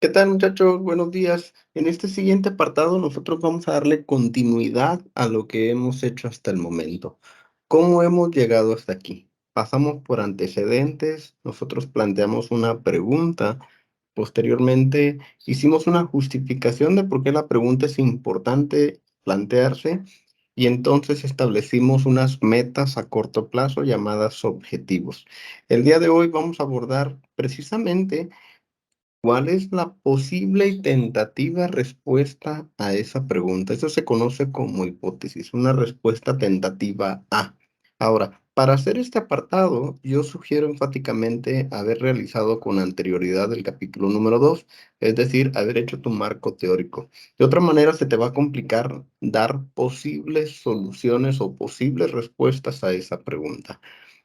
¿Qué tal, muchachos? Buenos días. En este siguiente apartado nosotros vamos a darle continuidad a lo que hemos hecho hasta el momento. ¿Cómo hemos llegado hasta aquí? Pasamos por antecedentes, nosotros planteamos una pregunta, posteriormente hicimos una justificación de por qué la pregunta es importante plantearse y entonces establecimos unas metas a corto plazo llamadas objetivos. El día de hoy vamos a abordar precisamente ¿cuál es la posible y tentativa respuesta a esa pregunta? Eso se conoce como hipótesis, una respuesta tentativa A. Ahora, para hacer este apartado, yo sugiero enfáticamente haber realizado con anterioridad el capítulo número 2, es decir, haber hecho tu marco teórico. De otra manera, se te va a complicar dar posibles soluciones o posibles respuestas a esa pregunta.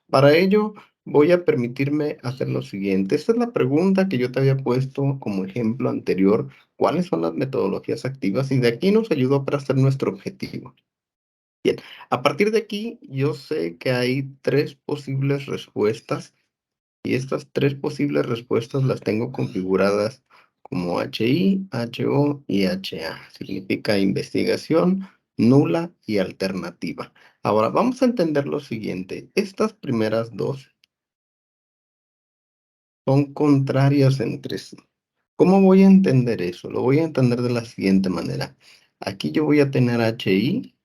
Para ello, voy a permitirme hacer lo siguiente. Esta es la pregunta que yo te había puesto como ejemplo anterior. ¿Cuáles son las metodologías activas? Y de aquí nos ayudó para hacer nuestro objetivo. Bien, a partir de aquí, yo sé que hay tres posibles respuestas y estas tres posibles respuestas las tengo configuradas como HI, HO y HA. Significa investigación, nula y alternativa. Ahora, vamos a entender lo siguiente. Estas primeras dos son contrarias entre sí. ¿Cómo voy a entender eso? Lo voy a entender de la siguiente manera. Aquí yo voy a tener HI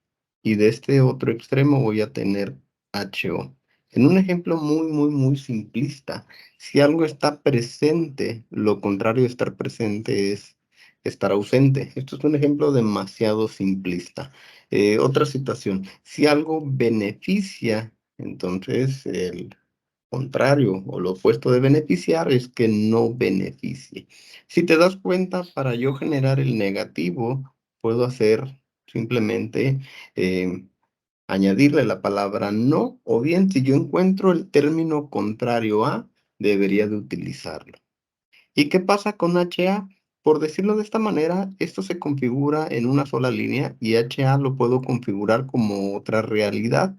y de este otro extremo voy a tener HO. En un ejemplo muy simplista, si algo está presente, lo contrario de estar presente es estar ausente. Esto es un ejemplo demasiado simplista. Otra situación, si algo beneficia, entonces el contrario o lo opuesto de beneficiar es que no beneficie. Si te das cuenta, para yo generar el negativo, puedo hacer simplemente añadirle la palabra no, o bien si yo encuentro el término contrario a, debería de utilizarlo. ¿Y qué pasa con HA? Por decirlo de esta manera, esto se configura en una sola línea y HA lo puedo configurar como otra realidad.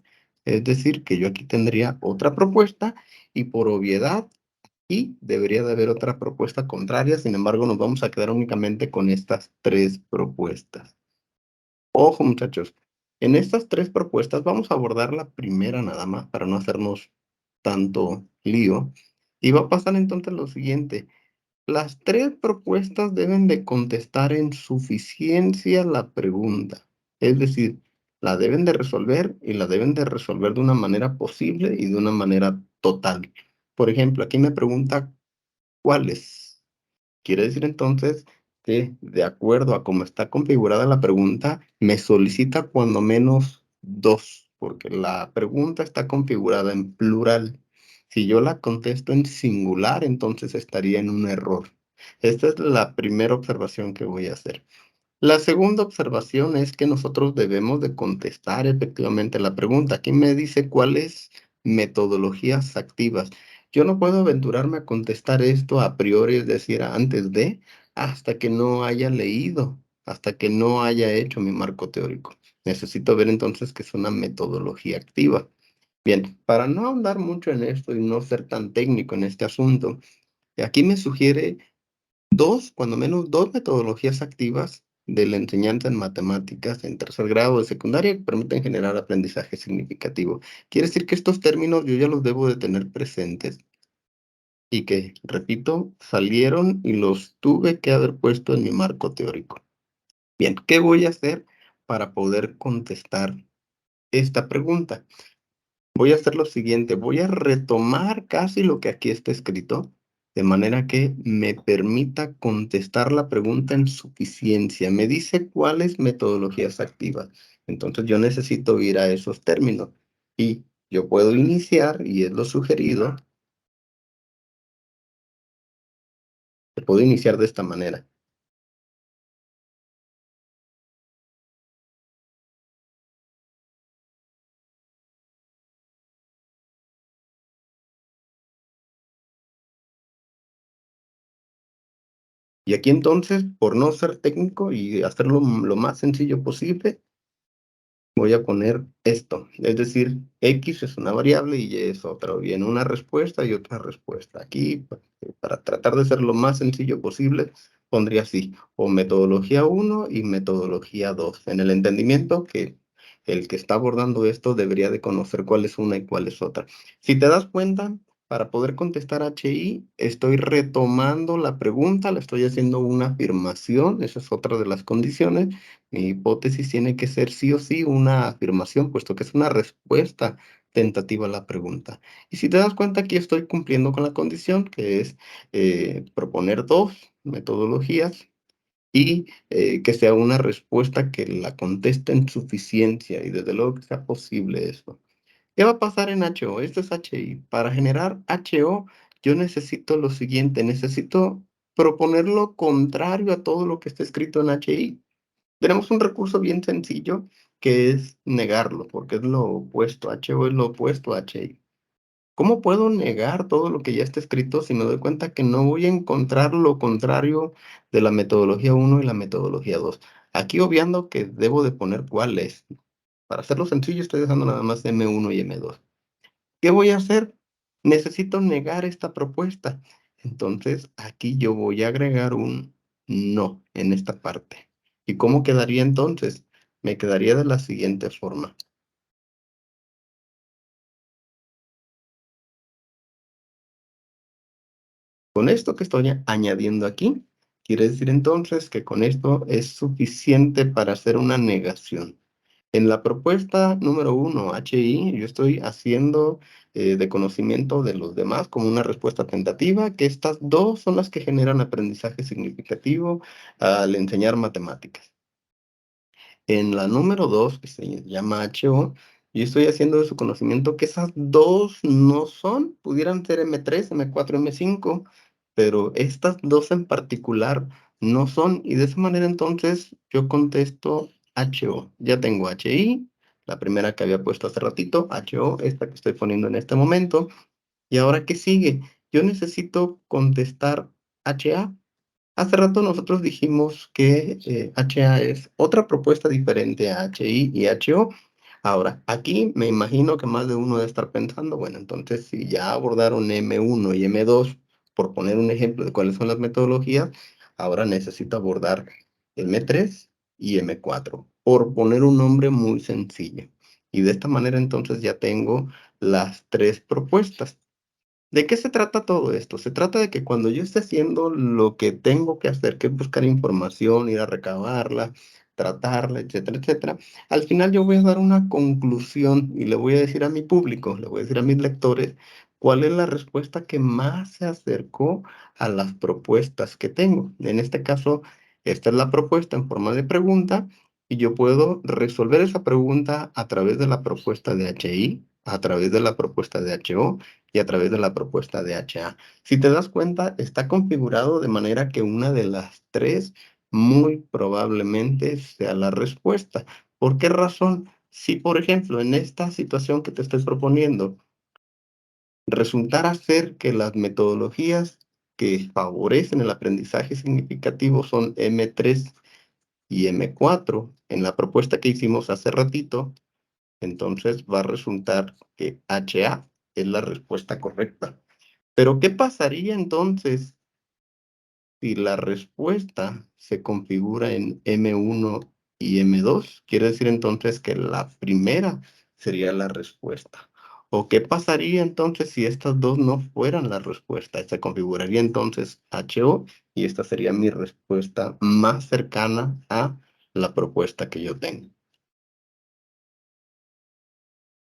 Es decir, que yo aquí tendría otra propuesta y por obviedad y debería de haber otra propuesta contraria. Sin embargo, nos vamos a quedar únicamente con estas tres propuestas. Ojo, muchachos, en estas tres propuestas vamos a abordar la primera nada más para no hacernos tanto lío. Y va a pasar entonces lo siguiente. Las tres propuestas deben de contestar en suficiencia la pregunta. Es decir, la deben de resolver y la deben de resolver de una manera posible y de una manera total. Por ejemplo, aquí me pregunta ¿cuáles? Quiere decir entonces que de acuerdo a cómo está configurada la pregunta, me solicita cuando menos dos, porque la pregunta está configurada en plural. Si yo la contesto en singular, entonces estaría en un error. Esta es la primera observación que voy a hacer. La segunda observación es que nosotros debemos de contestar efectivamente la pregunta. Aquí me dice cuáles metodologías activas. Yo no puedo aventurarme a contestar esto a priori, es decir, antes de, hasta que no haya leído, hasta que no haya hecho mi marco teórico. Necesito ver entonces que es una metodología activa. Bien, para no ahondar mucho en esto y no ser tan técnico en este asunto, aquí me sugiere dos, cuando menos dos metodologías activas de la enseñanza en matemáticas en tercer grado de secundaria que permiten generar aprendizaje significativo. Quiere decir que estos términos yo ya los debo de tener presentes y que, repito, salieron y los tuve que haber puesto en mi marco teórico. Bien, ¿qué voy a hacer para poder contestar esta pregunta? Voy a hacer lo siguiente, voy a retomar casi lo que aquí está escrito, de manera que me permita contestar la pregunta en suficiencia. Me dice cuáles metodologías activas. Entonces yo necesito ir a esos términos y yo puedo iniciar, y es lo sugerido, puedo iniciar de esta manera. Y aquí entonces, por no ser técnico y hacerlo lo más sencillo posible, voy a poner esto, es decir, X es una variable y Y es otra, o bien una respuesta y otra respuesta. Aquí, para tratar de ser lo más sencillo posible, pondría así, o metodología uno y metodología 2 en el entendimiento que el que está abordando esto debería de conocer cuál es una y cuál es otra. Si te das cuenta, para poder contestar HI, estoy retomando la pregunta, le estoy haciendo una afirmación, esa es otra de las condiciones. Mi hipótesis tiene que ser sí o sí una afirmación, puesto que es una respuesta tentativa a la pregunta. Y si te das cuenta, aquí estoy cumpliendo con la condición, que es proponer dos metodologías y que sea una respuesta que la conteste en suficiencia y desde luego que sea posible eso. ¿Qué va a pasar en HO? Esto es HI. Para generar HO, yo necesito lo siguiente, necesito proponer lo contrario a todo lo que está escrito en HI. Tenemos un recurso bien sencillo que es negarlo, porque es lo opuesto. HO es lo opuesto a HI. ¿Cómo puedo negar todo lo que ya está escrito si me doy cuenta que no voy a encontrar lo contrario de la metodología uno y la metodología 2? Aquí obviando que debo de poner cuál es. Para hacerlo sencillo, estoy dejando nada más M1 y M2. ¿Qué voy a hacer? Necesito negar esta propuesta. Entonces, aquí yo voy a agregar un no en esta parte. ¿Y cómo quedaría entonces? Me quedaría de la siguiente forma. Con esto que estoy añadiendo aquí, quiere decir entonces que con esto es suficiente para hacer una negación. En la propuesta número uno, HI, yo estoy haciendo de conocimiento de los demás como una respuesta tentativa, que estas dos son las que generan aprendizaje significativo al enseñar matemáticas. En la número 2 que se llama HO, yo estoy haciendo de su conocimiento que esas dos no son, pudieran ser M3, M4, M5, pero estas dos en particular no son, y de esa manera entonces yo contesto HO. Ya tengo HI, la primera que había puesto hace ratito, HO, esta que estoy poniendo en este momento, y ahora ¿qué sigue? Yo necesito contestar HA. Hace rato nosotros dijimos que HA es otra propuesta diferente a HI y HO. Ahora, aquí me imagino que más de uno debe estar pensando, bueno, entonces si ya abordaron M1 y M2, por poner un ejemplo de cuáles son las metodologías, ahora necesito abordar M3 y M4, por poner un nombre muy sencillo. Y de esta manera entonces ya tengo las tres propuestas. ¿De qué se trata todo esto? Se trata de que cuando yo esté haciendo lo que tengo que hacer, que es buscar información, ir a recabarla, tratarla, etcétera, etcétera, al final yo voy a dar una conclusión y le voy a decir a mi público, le voy a decir a mis lectores, cuál es la respuesta que más se acercó a las propuestas que tengo. En este caso, esta es la propuesta en forma de pregunta y yo puedo resolver esa pregunta a través de la propuesta de HI, a través de la propuesta de HO y a través de la propuesta de HA. Si te das cuenta, está configurado de manera que una de las tres muy probablemente sea la respuesta. ¿Por qué razón? Si, por ejemplo, en esta situación que te estoy proponiendo, resultara ser que las metodologías que favorecen el aprendizaje significativo son M3 y M4, en la propuesta que hicimos hace ratito, entonces va a resultar que HA es la respuesta correcta. Pero, ¿qué pasaría entonces si la respuesta se configura en M1 y M2? Quiere decir entonces que la primera sería la respuesta. ¿O qué pasaría entonces si estas dos no fueran la respuesta? Se configuraría entonces HO y esta sería mi respuesta más cercana a la propuesta que yo tengo.